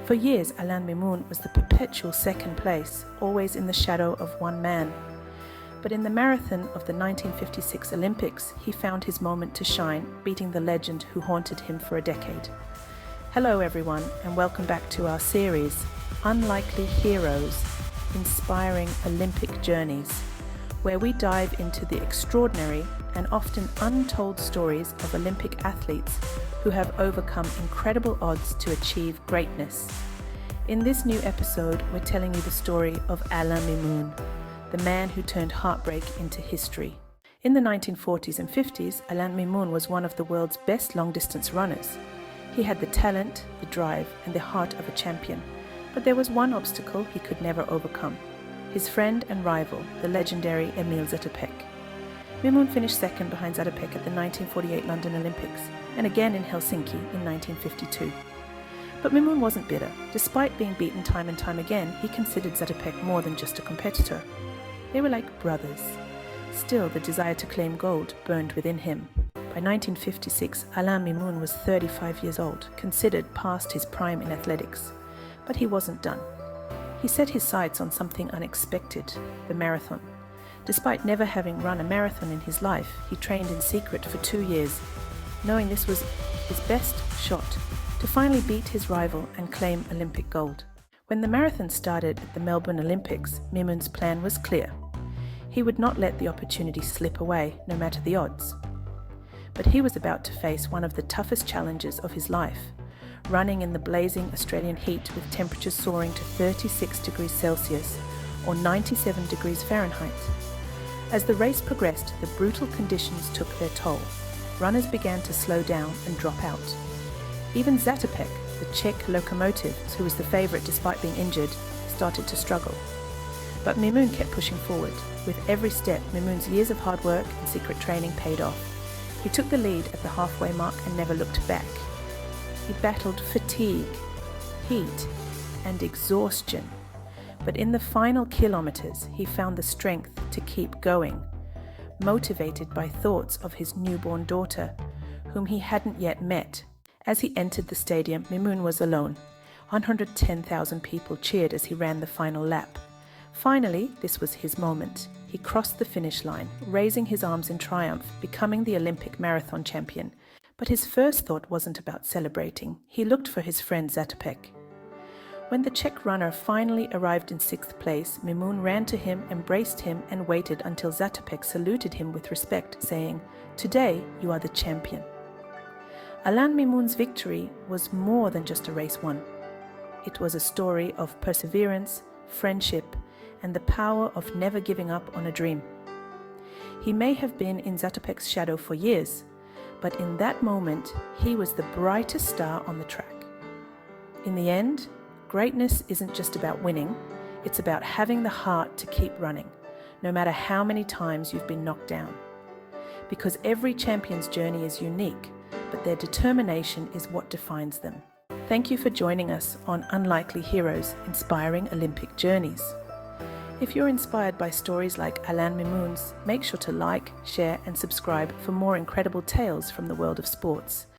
For years, Alain Mimoun was the perpetual second place, always in the shadow of one man. But in the marathon of the 1956 Olympics, he found his moment to shine, beating the legend who haunted him for a decade. Hello everyone, and welcome back to our series, Unlikely Heroes, Inspiring Olympic Journeys, where we dive into the extraordinary and often untold stories of Olympic athletes who have overcome incredible odds to achieve greatness. In this new episode, we're telling you the story of Alain Mimoun, the man who turned heartbreak into history. In the 1940s and 50s, Alain Mimoun was one of the world's best long-distance runners. He had the talent, the drive, and the heart of a champion. But there was one obstacle he could never overcome: his friend and rival, the legendary Emil Zatopek. Mimoun finished second behind Zatopek at the 1948 London Olympics, and again in Helsinki in 1952. But Mimoun wasn't bitter. Despite being beaten time and time again, he considered Zatopek more than just a competitor. They were like brothers. Still, the desire to claim gold burned within him. By 1956, Alain Mimoun was 35 years old, considered past his prime in athletics. But he wasn't done. He set his sights on something unexpected: the marathon. Despite never having run a marathon in his life, he trained in secret for 2 years, knowing this was his best shot to finally beat his rival and claim Olympic gold. When the marathon started at the Melbourne Olympics, Mimoun's plan was clear. He would not let the opportunity slip away, no matter the odds. But he was about to face one of the toughest challenges of his life: running in the blazing Australian heat with temperatures soaring to 36 degrees Celsius or 97 degrees Fahrenheit. As the race progressed, the brutal conditions took their toll. Runners began to slow down and drop out. Even Zatopek, the Czech locomotive, who was the favourite despite being injured, started to struggle. But Mimoun kept pushing forward. With every step, Mimoun's years of hard work and secret training paid off. He took the lead at the halfway mark and never looked back. He battled fatigue, heat, and exhaustion. But in the final kilometers, he found the strength to keep going, motivated by thoughts of his newborn daughter, whom he hadn't yet met. As he entered the stadium, Mimoun was alone. 110,000 people cheered as he ran the final lap. Finally, this was his moment. He crossed the finish line, raising his arms in triumph, becoming the Olympic marathon champion. But his first thought wasn't about celebrating. He looked for his friend Zatopek. When the Czech runner finally arrived in 6th place, Mimoun ran to him, embraced him, and waited until Zatopek saluted him with respect, saying, "Today you are the champion." Alain Mimoun's victory was more than just a race won. It was a story of perseverance, friendship, and the power of never giving up on a dream. He may have been in Zatopek's shadow for years, but in that moment, he was the brightest star on the track. In the end, greatness isn't just about winning, it's about having the heart to keep running, no matter how many times you've been knocked down. Because every champion's journey is unique, but their determination is what defines them. Thank you for joining us on Unlikely Heroes, Inspiring Olympic Journeys. If you're inspired by stories like Alain Mimoun's, make sure to like, share, and subscribe for more incredible tales from the world of sports.